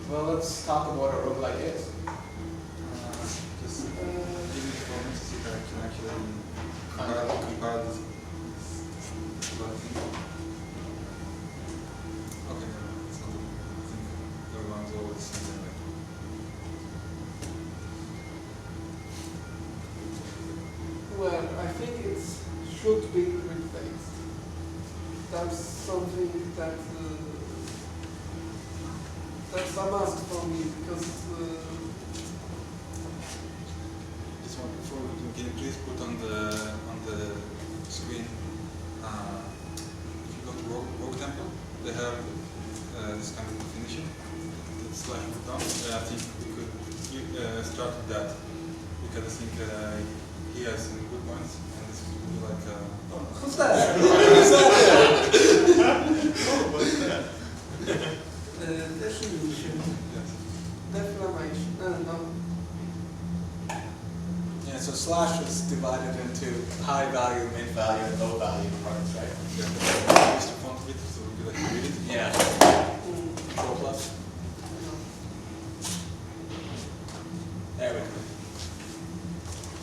Well, let's talk about what a roguelike is. Just give me a moment to see if I can actually compare this. Okay, no, it's not. I think everyone's always seen it. Well, I think it should be grid-based. That's something that's a must for me because This one before we do, can you please put on the screen? If you go to Rogue Temple, they have this kind of definition. It's slightly down. I think we could start with that because I think he has some good points, and this would be like. who's that? Who's that? Oh, what's that? Definition, Yes. deflammation. No. Yeah, so slash was divided into high value, mid value, and low value parts, right? Yeah. Use the font bit, so it would be like you read it. Yeah. Mm. Control plus. There we go.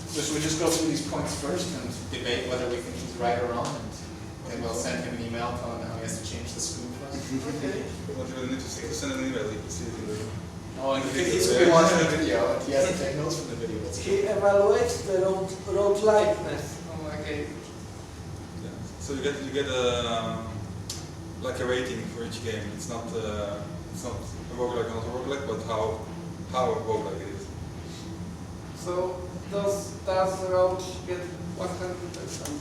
So should we just go through these points first and debate whether we think he's right or wrong, and then we'll send him an email telling him how he has to change the screen for us? Okay. What you will need to send an email, you can see it in the. Oh, and he's going to be watching the video, and he has to take notes from the video. He evaluates the road-likeness of my game. Yeah. So you get like a rating for each game. It's not a roguelike, not a roguelike, but how a roguelike it is. So does the road get 100%?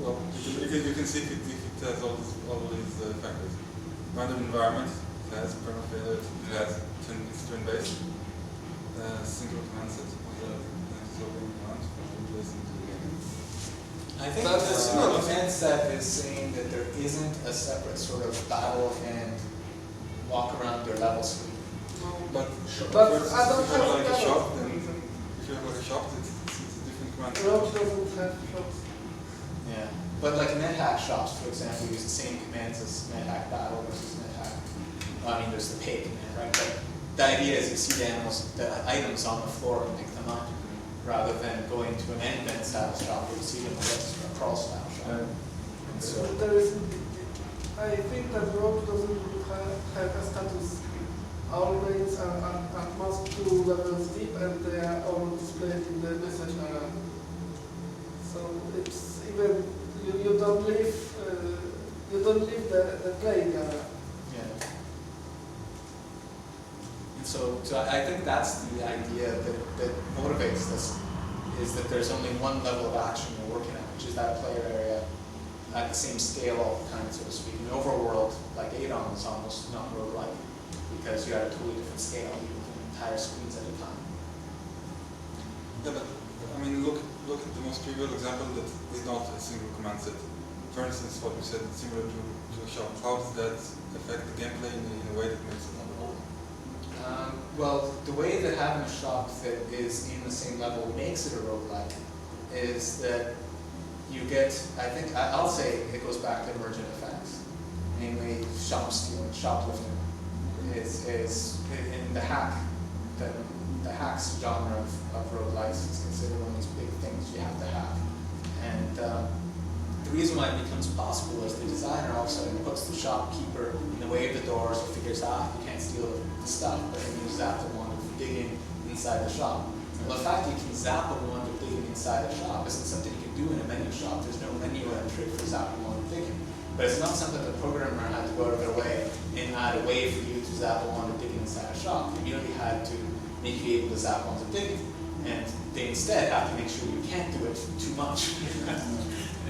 Well, you can see if it has all these factors. Random environment, it has perma failure, it has turn-based, single command set of the solving command from placing to the game. I think That's the a single lot. command set is saying that there isn't a separate sort of battle and walk around your level screen. But I don't if you have like a have shop, that. then if you have like a shop, it's a different command. The road doesn't have shops. Yeah. But like NetHack shops, for example, use the same commands as NetHack battle versus NetHack. Well, I mean, there's the pay command, right? But the idea is you see the items on the floor and pick them up, rather than going to an end-to-end style shop where you see them a crawl style shop. And so, There is, I think that road doesn't have a status. All lanes are at most 2 levels deep, and they are all displayed in the message area. So it's even you don't leave the playing area. yeah. And so I think that's the idea that motivates this, is that there's only one level of action you're working at, which is that player area at the same scale all the time, so to speak. In overworld, like Adon is almost not roguelike, because you're at a totally different scale, you can entire screens at a time. Yeah, but I mean, look at the most trivial example that is not a single command set. For instance, what we said, similar to a shop. How does that affect the gameplay in a way that makes it not a roguelike? Well, the way that having a shop that is in the same level makes it a roguelike is that you get, I'll say it goes back to emergent effects, namely shop stealing, shoplifting. Is in the hacks genre of roguelikes is considered one of these big things you have to have. And the reason why it becomes possible is the designer all of a sudden puts the shopkeeper in the way of the doors, or figures out you can't steal the stuff, but then you zap the one digging inside the shop. Well, the fact you can zap a one digging inside the shop isn't something you can do in a menu shop. There's no menu entry for zapping one digging. But it's not something the programmer had to go out of their way and add a way for you to zap a one digging inside a shop. They merely had to make you able to zap one digging. And they instead have to make sure you can't do it too much.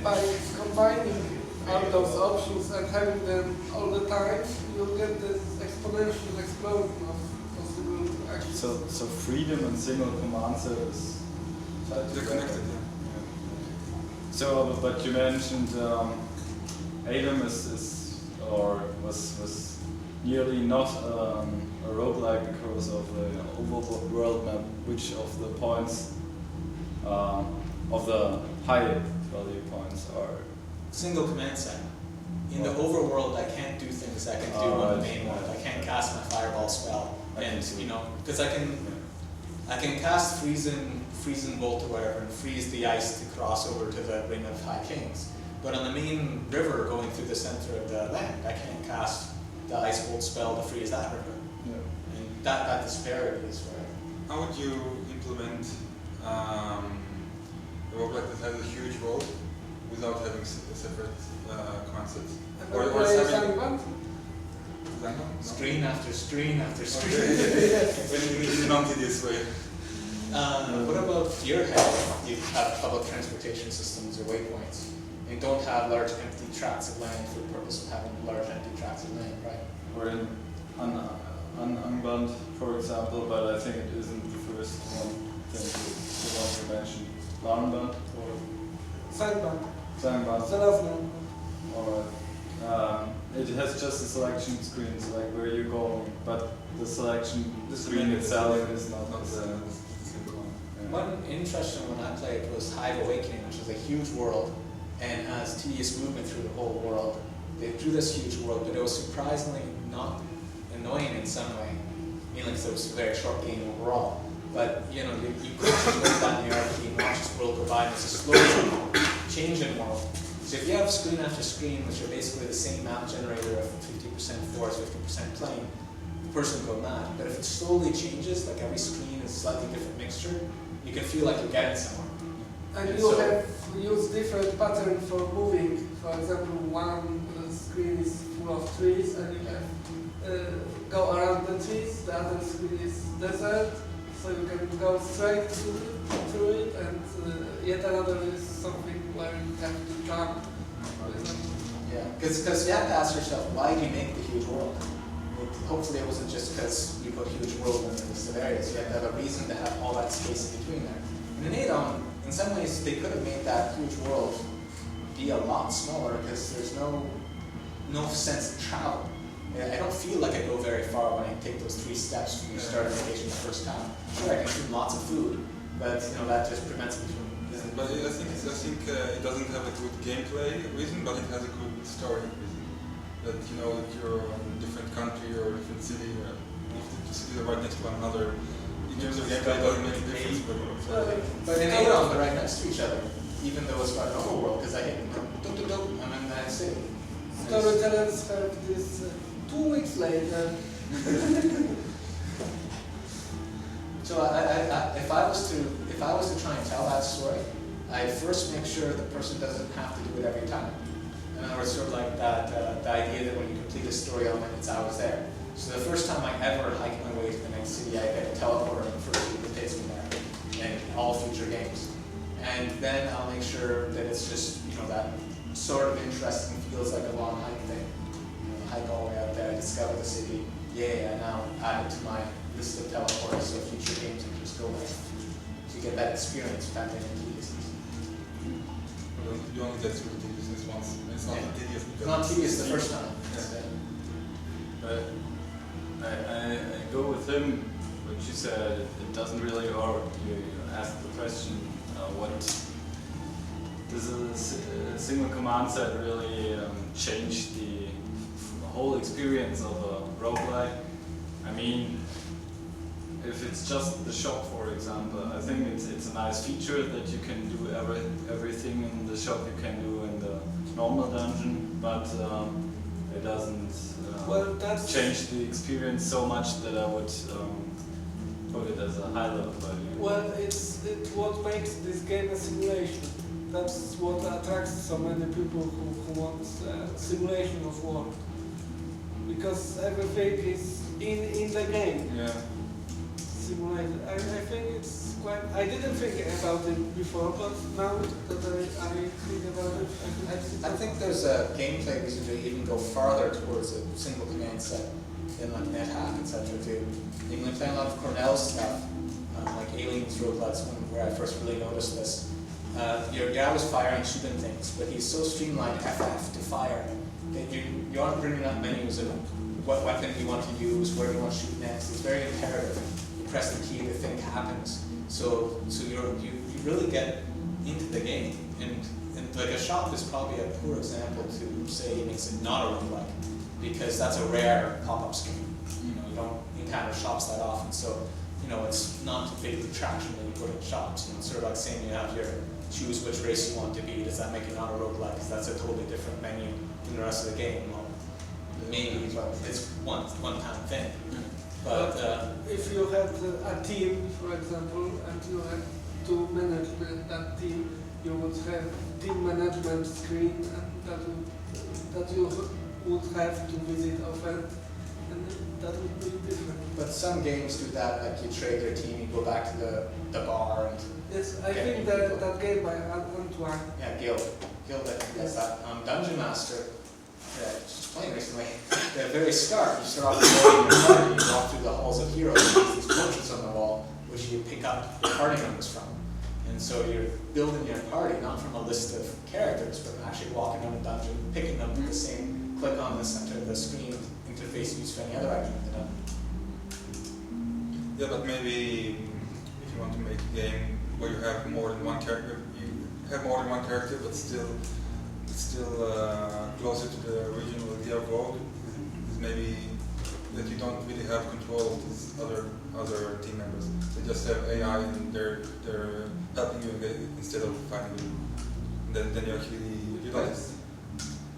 By combining all those options and having them all the time, you'll get this exponential explosion of possible actions. So freedom and single command set is They're connected, yeah. So, but you mentioned Adam was nearly not a roguelike because of the overworld map, which of the points of the high value points are Single command set. In the overworld, I can't do things I can do in the main world. I can't cast my you know, because I can cast freezing bolt or whatever and freeze the ice to cross over to the ring of High Kings. But on the main river going through the center of the land, I can't cast the ice bolt spell to freeze that river. Yeah. And that disparity is where. How would you implement a roguelike that has a huge world without having separate concepts? Ever play Sandbank? Screen after screen after screen. In a non-tedious way. What about Gearhead? You have public transportation systems or waypoints. And don't have large empty tracts of land for the purpose of having large empty tracts of land, right? Or in Unbound, for example, but I think it isn't the first one thing you mentioned. Unbound or Sandbank. Sandbound. The last one. Alright. It has just the selection screens, like where you're going, but the selection screen itself is not the same. One interesting one I played was Hive Awakening, which is a huge world and has tedious movement through the whole world. They drew this huge world, but it was surprisingly not annoying in some way, mainly because it was a very short game overall. But you know, you could just look at the RPG and watch this world go by, and it's a slowly changing world. So if you have screen after screen, which are basically the same map generator of 50% forest, 50% plain, the person will go mad. But if it slowly changes, like every screen is a slightly different mixture, you can feel like you're getting somewhere. And you so, have used different patterns for moving. For example, one screen is full of trees and you have go around the trees, the other screen is desert, so you can go straight through it, and yet another is something where you have to jump, for example. Yeah, because you have to ask yourself, why do you make the huge world? Hopefully it wasn't just because you put huge world in the list of areas. You have to have a reason to have all that space in between there. And in ADOM, in some ways, they could have made that huge world be a lot smaller because there's no sense of travel. I don't feel like I go very far when I take those 3 steps from the start of vacation the first time. Sure, I consume lots of food, but you know that just prevents me from. But I think it doesn't have a good gameplay reason, but it has a good story reason. That you know that you're in a different country or a different city, the cities are right next to one another. In terms of gameplay, it doesn't make a difference. But in ADOM, they're right next to each other, even though it's not an overworld, because I hit them, I'm in that city. Storytellers have this 2 weeks later. So if I was to try and tell that story, I'd first make sure the person doesn't have to do it every time. In other words, sort of like that the idea that when you complete a story element, it's always there. So the first time I ever hike my way to the next city, I get a teleporter in the first week that takes me there, in all future games. And then I'll make sure that it's just, you know, that sort of interesting, feels like a long hike thing. You know, hike all the way out there, discover the city, yay, I now add it to my list of teleporters so future games can just go there. So you get that experience without any tediousness. You only get through tediousness once. It's not tedious. It's not tedious the first time. But I go with him, what you said, it doesn't really, or you asked the question, what does a single command set really change the whole experience of a roguelike? I mean, if it's just the shop, for example, I think it's a nice feature that you can do everything in the shop you can do in the normal dungeon, but it doesn't change the experience so much that I would put it as a high level value. Well, it's what makes this game a simulation. That's what attracts so many people who want a simulation of war. Because everything is in the game. Yeah. Simulated. I think it's quite. I didn't think about it before, but now that I think about it, I think there's a gameplay reason to even go farther towards a single command set in like NetHack, etc. too. Even playing a lot of Cornell's stuff, like Aliens roguelikes, where I first really noticed this. Your guy was firing, shooting things, but he's so streamlined FF to fire that you aren't bringing up menus of what weapon you want to use, where you want to shoot next. It's very imperative. You press the key, the thing happens. So you really get into the game, and like a shop is probably a poor example to say it makes it not a roguelike, because that's a rare pop-up screen. You know, you can encounter shops that often, so you know it's not a big attraction when you put in shops. You know, it's sort of like saying you have your choose which race you want to be. Does that make it not a roguelike? Because that's a totally different menu than the rest of the game. Well, maybe, but it's one-time thing. But if you had a team, for example, and you had to manage that team, you would have team management screen, and that you would have to visit often, and that would be different. But some games do that, like you trade your team, you go back to the bar and... Yes, I think that game by Antoine. Yeah, Guild, I think that's that. Dungeon Master, just playing recently, they're very start. You start off with your party, you walk through the halls of heroes, and these portraits on the wall, which you pick up the party members from. And so you're building your party, not from a list of characters, but actually walking down a dungeon, picking them with the same click on the center of the screen interface used for any other item in the dungeon. Yeah, but maybe if you want to make a game where you have more than one character, but still closer to the original idea of Rogue, is maybe that you don't really have control of these other team members. They just have AI and they're helping you instead of fighting you. Then you actually utilize.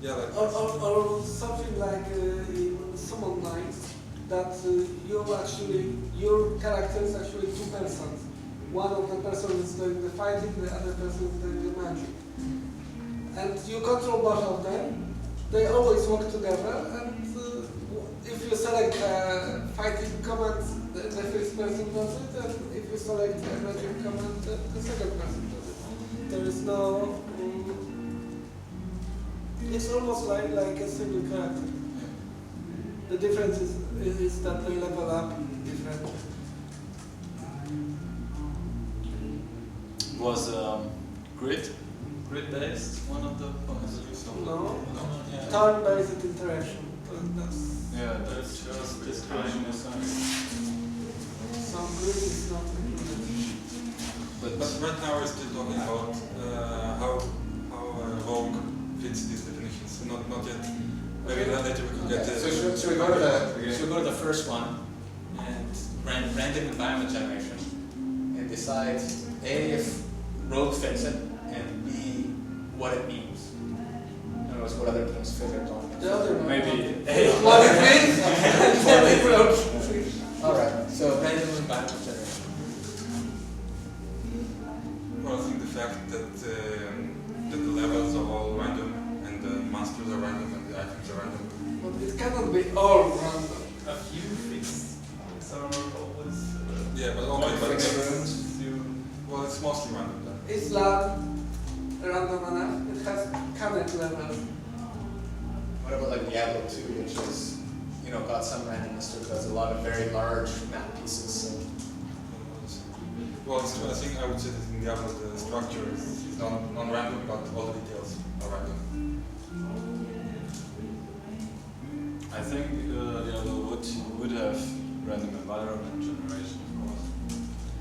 Yeah, like or something like in Summon Nights, that your character is actually two persons. One of the person is doing the fighting, the other person is doing the magic. And you control both of them. They always work together, and if you select fighting command, the first person does it, and if you select magic command, the second person does it. There is no... it's almost like a single character. The difference is that they level up differently. Was grid-based one of the points? No. Yeah. Turn-based interaction. Yeah, that's just describing a Some grid is not included. But right now we're still talking about how Rogue fits these definitions. Not yet. Maybe later we could get the... So should we go to the first one and random environment generation and decide A, if Rogue fits it, and B, what it means. In other words, what other things fit or don't fit. The other one. maybe What it means, and what it will. Alright, so random environment generation. Well, I think the fact that the levels are all random and the monsters are random and the items are random. But it cannot be all random. A few fixed are always Yeah, but only Fixed but rooms. well, it's mostly random then. Islam, random enough, it has cabinet level. What about like Diablo 2, which is, you know, got some randomness to it, does a lot of very large map pieces. So. Well, I think I would say that in Diablo the structure is non-random, but all the details are random. I think Diablo would have random environment generation, of course.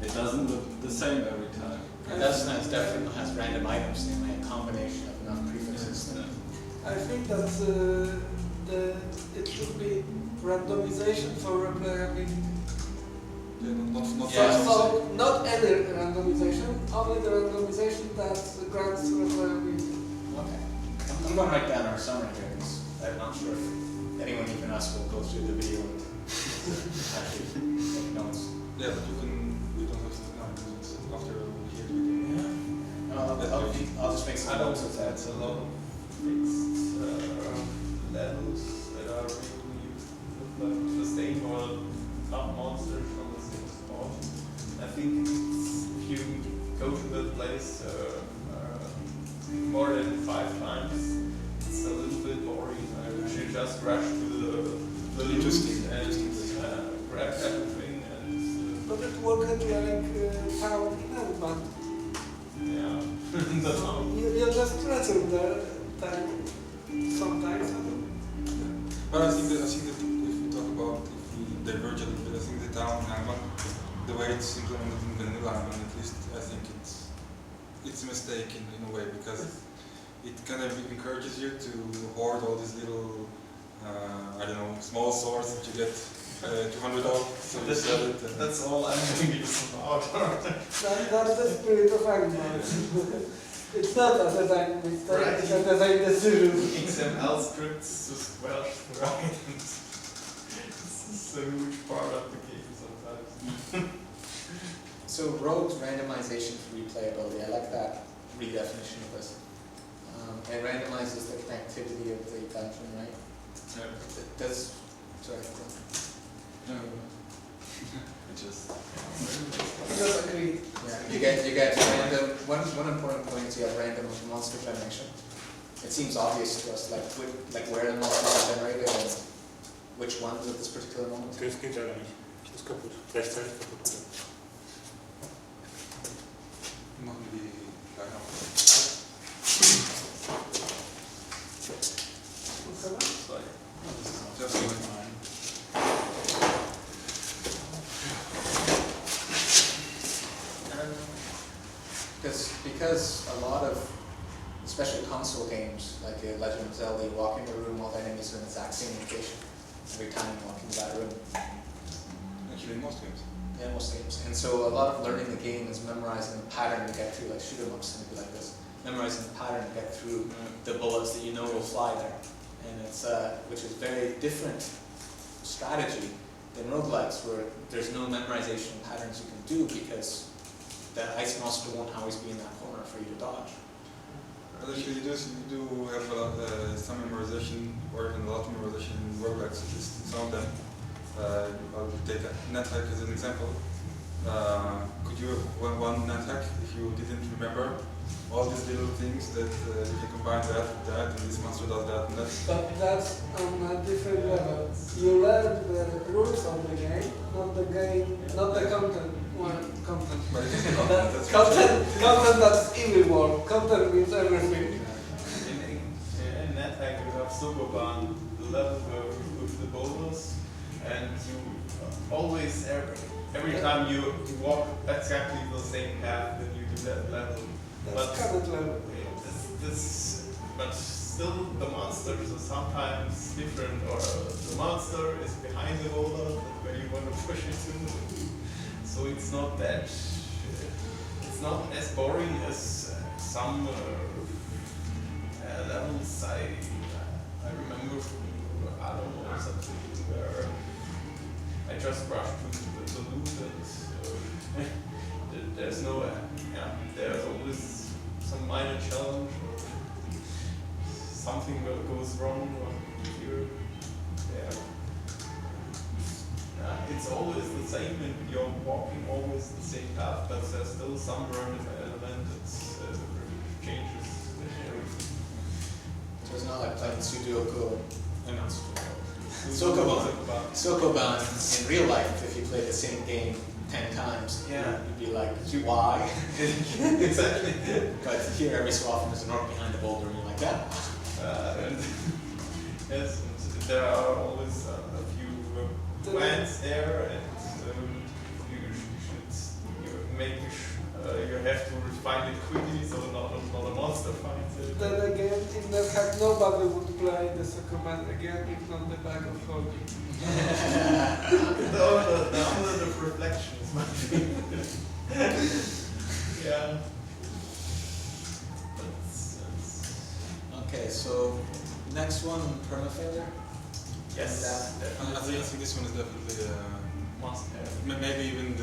It doesn't look the same every time. It doesn't, it definitely has random items, namely a combination of enough prefixes. I think that it should be randomization for replayability. Yeah, not Yeah. So not any randomization, only the randomization that grants replayability. Okay. I'm going to write down our summary here, because I'm not sure if anyone, even us, will go through the video and actually take notes. Yeah, but you don't have to know because it's after we hear the video. Yeah. I'll just make some I don't notes of know that. that's a lot of fixed levels that are really look like the same or not monsters on the same spot. I think if you go to the place more than 5 times, it's a little bit boring. I wish you just rush to the loot and grab everything and But it worked like town in Elban. yeah. That's how. You just threaten the time sometimes. But I think that if we talk about, if we diverge a little bit, I think the town in Alban, the way it's implemented in vanilla Alban, at least, I think it's a mistake in a way, because it kind of encourages you to hoard all these little, I don't know, small swords that you get 200 off, so you sell it. And That's all I'm thinking about. That's the spirit of Animal. It's not a design mistake, Right. it's a design decision. XML scripts to squelch the items. It's a huge part of the game sometimes. So rogues randomization for replayability, I like that redefinition of this. It randomizes the connectivity of the dungeon, right? It does, sorry. No. It just. Just agree. Yeah, you get random, one important point is you have random monster generation. It seems obvious to us, like where the monsters are generated and which ones at this particular moment. Das geht leider nicht. Das ist kaputt. Gleichzeitig kaputt. machen wir die kleiner. Just like mine. Because a lot of, especially console games like Legend of Zelda, you walk into a room, all the enemies are in the exact same location every time you walk into that room. Actually, in most games. Yeah, most games. And so a lot of learning the game is memorizing the pattern to get through, like shoot 'em ups and be like this. Memorizing the pattern to get through the bullets that you know will fly there. And it's which is very different strategy than roguelikes, where there's no memorization of patterns you can do because the ice monster won't always be in that corner for you to dodge. Actually, you do have a lot, some memorization, or even a lot of memorization in roguelikes, at least in some of them. I'll take NetHack as an example. Could you have one NetHack if you didn't remember all these little things that you can combine that with that, and this monster does that and that? But that's on a different level. You learn the rules of the game, not the content. Well, content. But it is content, that's Content that's evil world. Content means everything. In NetHack you have Sokoban, the level with the boulders, and you always, every time you walk exactly the same path, then you do that level. That's content level. But still the monsters are sometimes different, or the monster is behind the boulder, that's where you want to push it to. So it's not that, it's not as boring as some levels I remember from, I don't know, something where I just rushed to loot and there's no, there's always some minor challenge or something that goes wrong or here, there. It's always the same and you're walking always the same path, but there's still some random element that changes everything. So it's not like playing Sudoku, not Sudoku, Sokoban in real life. If you play the same game 10 times, you'd be like, why? Exactly. But here, every so often, there's an orc behind the boulder, and you're like, that. And yes, and there are always a few plants there, and you have to find it quickly so not a monster finds it. Then again, in the hack, nobody would play the Sokoban again if not the bag of holding. The amount of reflections might be. Yeah. Okay, so next one, permafailure. Yes. I think this one is definitely Must have. maybe even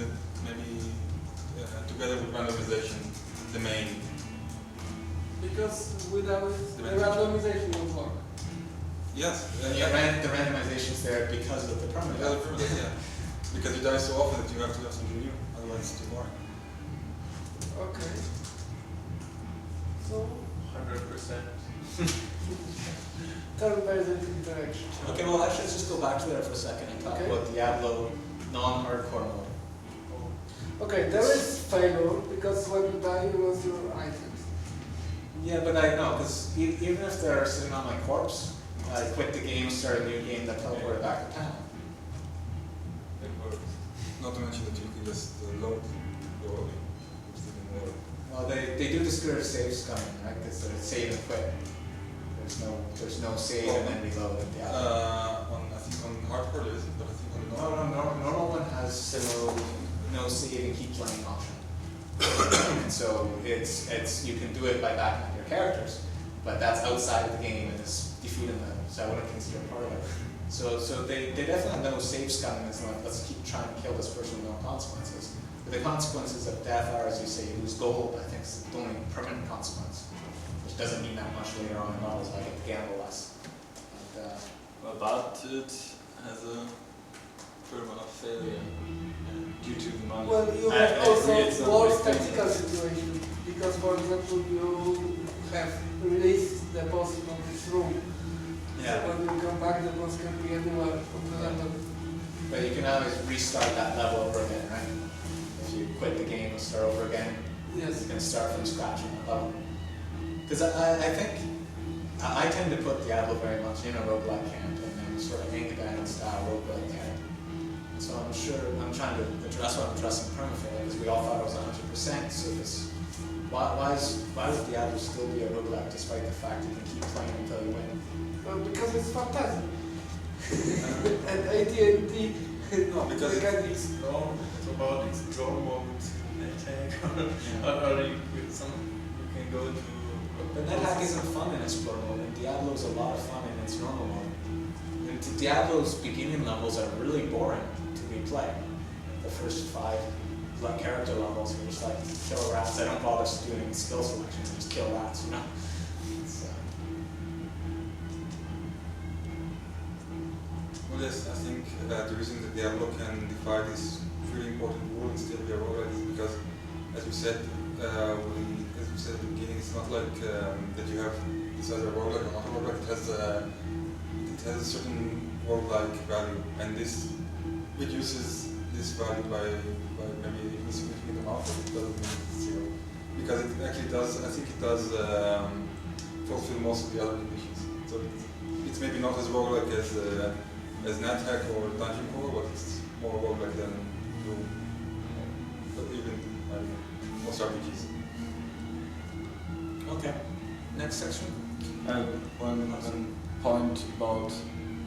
together with randomization, the main. Because without it, the randomization won't work. Yes. The randomization's there because of the permafailure. Yeah. Because you die so often that you have to have something new, otherwise it's too boring. Okay. So, 100%. turn-based interaction. Okay, well, actually, let's just go back to there for a second and talk about Diablo non-hardcore mode. Okay, there is failure because when you die, you lose your items. Yeah, but I know, because even if they're sitting on my corpse, I quit the game, start a new game, that teleported back to town. It works. Not to mention that you can just load your own. Well, they do discourage save scumming, right? Because it's save and quit. There's no save and then reload at the end. I think on hardcore there isn't, but I think on the Normal one has no save and keep playing option. And so it's you can do it by backing up your characters, but that's outside of the game and is defeating them. So I wouldn't consider it part of it. So they definitely have no save scumming. It's not let's keep trying to kill this person with no consequences. But the consequences of death are, as you say, you lose gold. I think it's the only permanent consequence, which doesn't mean that much later on in models. I get to gamble less. But it has a permanent failure due to the money. Well, you have also worse tactical situation, because for example you have released the boss from this room. Yeah. So when you come back, the boss can be anywhere on the level. But you can always restart that level over again, right? If you quit the game and start over again, Yes. you can start from scratch on that level. Because I think I tend to put Diablo very much in a roguelike camp, and then sort of Anchorman style roguelike camp. So I'm trying to address what I'm addressing permafail, because we all thought it was 100%. So why would Diablo still be a roguelike despite the fact you can keep playing until you win? Well, because it's fantasy. And AT&T because mechanics. No, it's about explore mode, attack, or you can go to. But NetHack isn't fun in explore mode, and Diablo's a lot of fun in its normal mode. And Diablo's beginning levels are really boring to replay. The first 5 character levels, you're just like, kill rats. I don't bother doing skill selection, just kill rats, you know? It's, Well, yes, I think the reason that Diablo can defy this really important rule and still be a roguelike is because, as we said, at the beginning, it's not like that you have this either roguelike or not a roguelike. It has a certain roguelike value, and this reduces this value by maybe a significant amount, but it doesn't mean it's zero. Because it actually does, I think it does fulfill most of the other conditions. So it's maybe not as roguelike as NetHack or Dungeon Core, but it's more roguelike than Doom, but even most RPGs. okay, next section. One point about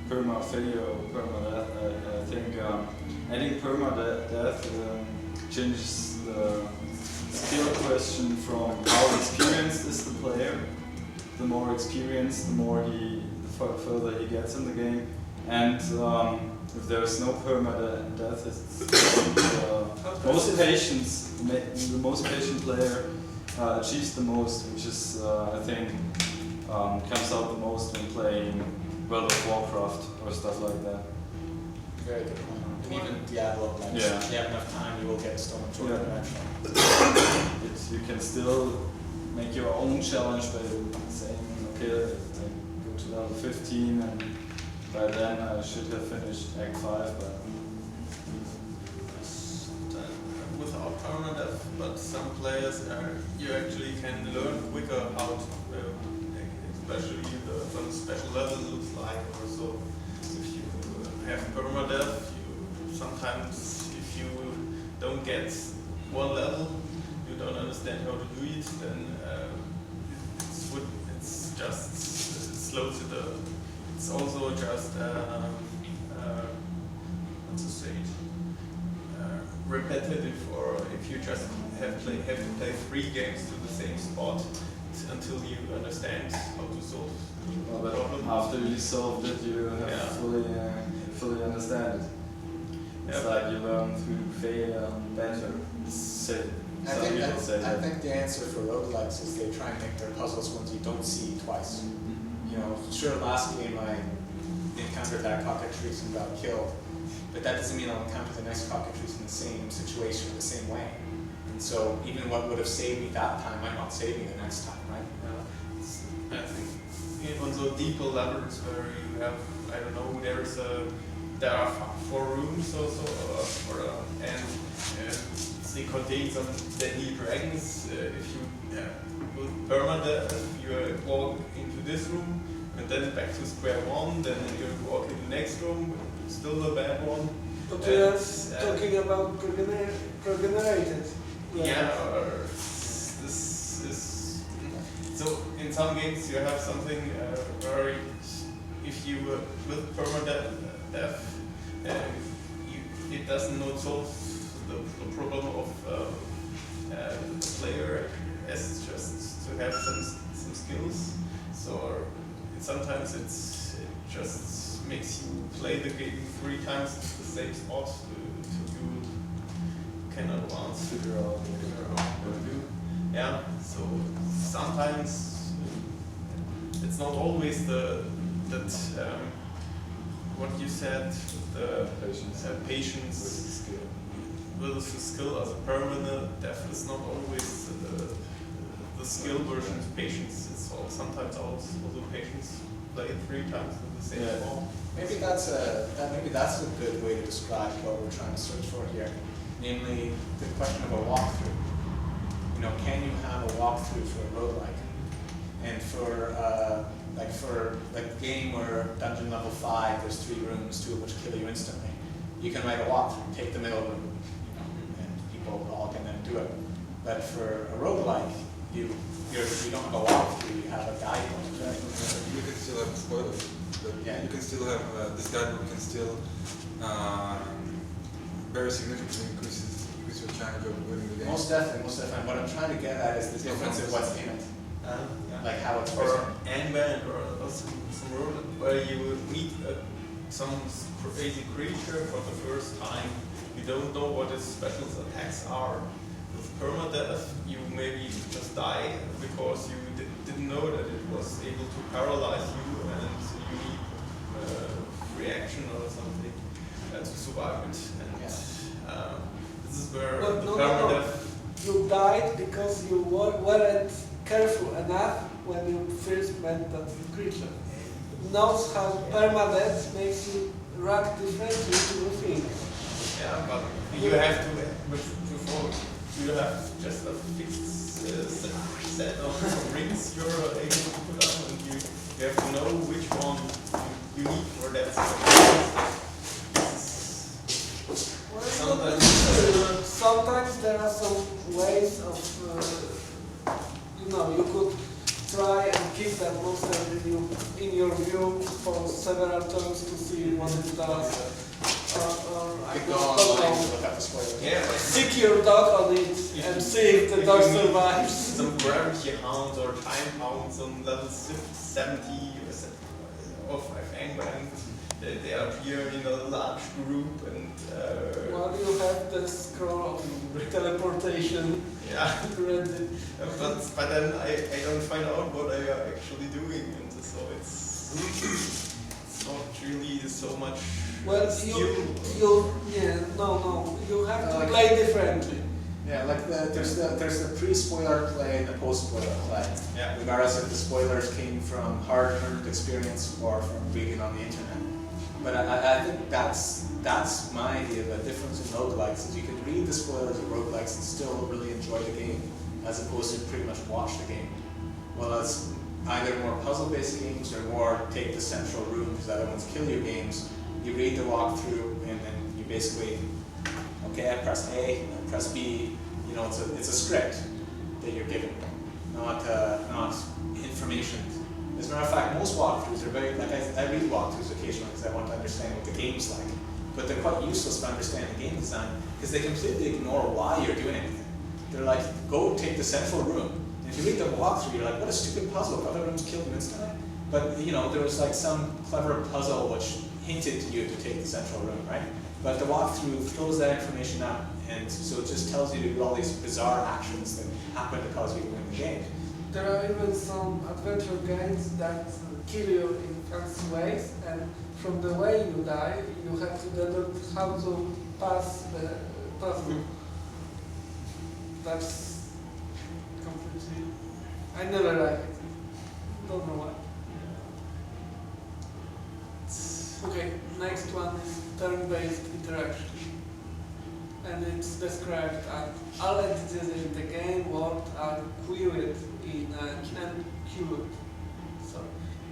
perma failure or perma death, I think adding perma death changes the skill question from how experienced is the player. The more experienced, the further he gets in the game. And if there is no perma death, it's the most patient player achieves the most, which is I think comes out the most when playing World of Warcraft or stuff like that. Very good point. And even Diablo, like, if you have enough time, you will get a Stormtrooper eventually. You can still make your own challenge by saying, okay, I go to level 15 and by then I should have finished Act 5, but without permadeath, but some players you actually can learn quicker how to, especially some special levels looks like, or so. If you have permadeath, sometimes if you don't get one level, you don't understand how to do it, then it's just slows it. It's also just what's to say it? Repetitive, or if you just have to play 3 games to the same spot until you understand how to solve the problem. After you solved it, you have to fully understand it. It's like you learn through failure better. I think the answer for roguelikes is they try and make their puzzles ones you don't see twice. You know, sure, last game I encountered that cockatrice and got killed, but that doesn't mean I'll encounter the next cockatrice in the same situation, the same way. And so even what would have saved me that time might not save me the next time, right? I think on the deeper levels where you have, I don't know, there are 4 rooms or so, and they contain some deadly dragons. If you put permadeath, you walk into this room, and then back to square one, then you walk in the next room, still a bad one. But we are talking about regenerated. Yeah, or this is... So in some games you have something where if you with permadeath, it does not solve the problem of the player as just to have some skills. So sometimes it just makes you play the game 3 times the same spot to you can advance. Figure out what to do. Yeah. So sometimes it's not always what you said, the patience with the skill as a permanent death is not always the skill version of patience. It's sometimes also patience play 3 times with the same ball. Maybe that's a good way to describe what we're trying to search for here. Namely, the question of a walkthrough. You know, can you have a walkthrough for a roguelike? And for a game where dungeon level 5, there's 3 rooms, 2 of which kill you instantly. You can write a walkthrough, take the middle room, you know, and people all can then do it. But for a roguelike, you don't have a walkthrough, you have a guidebook, right? You can still have spoilers. Yeah. You can still have this guidebook can still very significantly increase your chance of winning the game. Most definitely. What I'm trying to get at is the difference in what's in it. Like how it's or written. Angband or some role where you would meet some crazy creature for the first time. You don't know what its special attacks are. With permadeath, you maybe just die because you didn't know that it was able to paralyze you and you need reaction or something to survive it. And this is where the permadeath. You died because you weren't careful enough when you first met that creature. Knows how permadeath makes you react differently to things. Yeah, but you have to before you have just a fixed set of rings you're able to put on, and you have to know which one you need for that. Sometimes there are some ways of, you could try and keep that monster in your view for several turns to see what it does. Stick your dog on it and see if the dog survives. Some gravity hounds or time hounds on level 70 of Angband. They appear in a large group and well, you have the scroll of teleportation. Yeah. Ready. But then I don't find out what I are actually doing, and so it's not really so much skill. You have to play differently. Yeah, like there's the pre-spoiler play and the post-spoiler play. Yeah. Regardless if the spoilers came from hard-earned experience or from reading on the internet. But I think that's my idea of a difference in roguelikes, is you can read the spoilers of roguelikes and still really enjoy the game, as opposed to pretty much watch the game. Well, as either more puzzle-based games or more take the central room because other ones kill you games, you read the walkthrough and then you basically, okay, I press A, I press B, it's a script that you're given, not information. As a matter of fact, most walkthroughs are very, like I read walkthroughs occasionally because I want to understand what the game's like, but they're quite useless to understand the game design because they completely ignore why you're doing anything. They're like, go take the central room. And if you read the walkthrough, you're like, what a stupid puzzle, other rooms killed you instantly. But there was like some clever puzzle which hinted to you to take the central room, right? But the walkthrough throws that information out, and so it just tells you to do all these bizarre actions that happen to cause you to win the game. There are even some adventure games that kill you in fancy ways, and from the way you die, you have to determine how to pass the puzzle. That's completely... I never like it. Don't know why. Okay, next one is turn-based interaction. And it's described as all entities in the game world are queried in an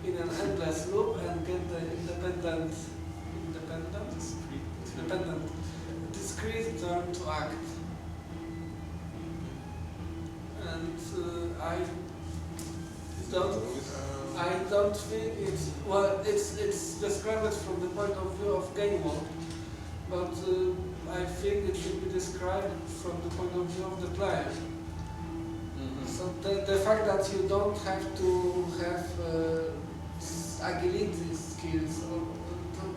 endless loop and get the independent discrete turn to act. And I don't think it's described from the point of view of game world, but I think it should be described from the point of view of the player. So the fact that you don't have to have agility skills or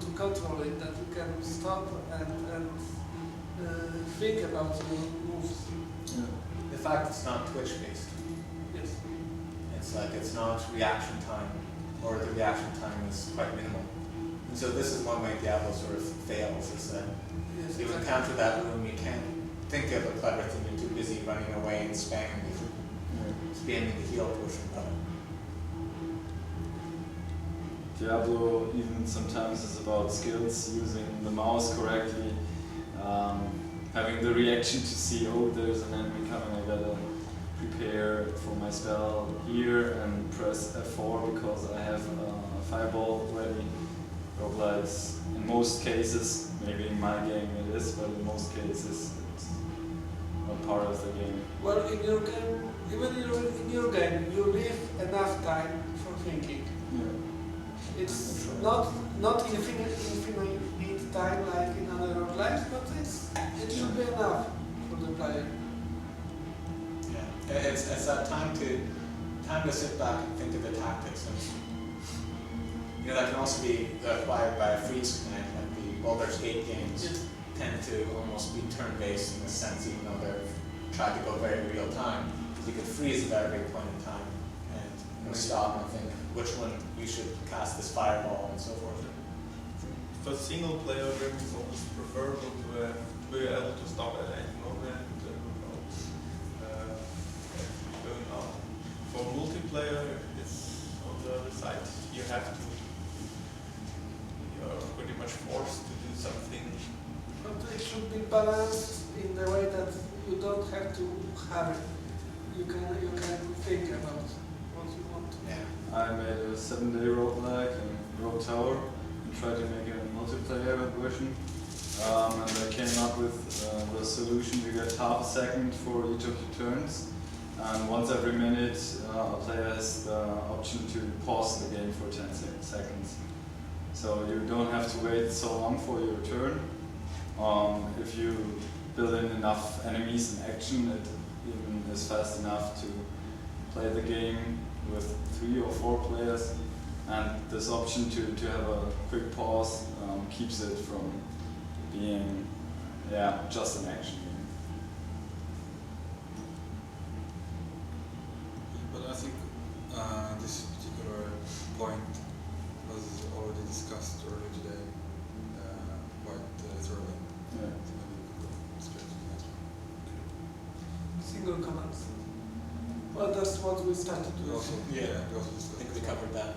to control it, that you can stop and think about your moves. Yeah. The fact it's not Twitch based. Yes. It's like it's not reaction time, or the reaction time is quite minimal. And so this is one way Diablo sort of fails, is that Yes, you exactly. encounter that room, you can't think of a clever thing, you're too busy running away and spamming the heal portion of it. Diablo even sometimes is about skills, using the mouse correctly, having the reaction to see, oh, there's an enemy coming, I gotta prepare for my spell here and press F4 because I have a fireball ready. Roguelikes, in most cases, maybe in my game it is, but in most cases it's not part of the game. Well, in your game, even in your game, you leave enough time for thinking. Yeah. It's not infinite time like in other roguelikes, but it should be enough for the player. Yeah, it's that time to sit back and think of the tactics. And, you know, that can also be acquired by a freeze command, like the Baldur's Gate games tend to almost be turn-based in a sense, even though they're tried to go very real time. You could freeze at every point in time and stop and think which one you should cast this fireball and so forth. For single player game, it's always preferable to be able to stop at any moment going on. For multiplayer, it's on the other side. You're pretty much forced to do something. But it should be balanced in the way that you don't have to hurry. You can think about what you want. Yeah. I made a 7-day roguelike in Rogue Tower and tried to make a multiplayer version. And I came up with the solution to get half a second for each of your turns. And once every minute, a player has the option to pause the game for 10 seconds. So you don't have to wait so long for your turn. If you build in enough enemies in action, it even is fast enough to play the game with 3 or 4 players. And this option to have a quick pause keeps it from being just an action game. But I think this particular point was already discussed earlier today, quite thoroughly. Yeah. So maybe we can go straight to the next one. Single commands. Well, that's what we started We with. also, Yeah. we also I discussed think we covered that.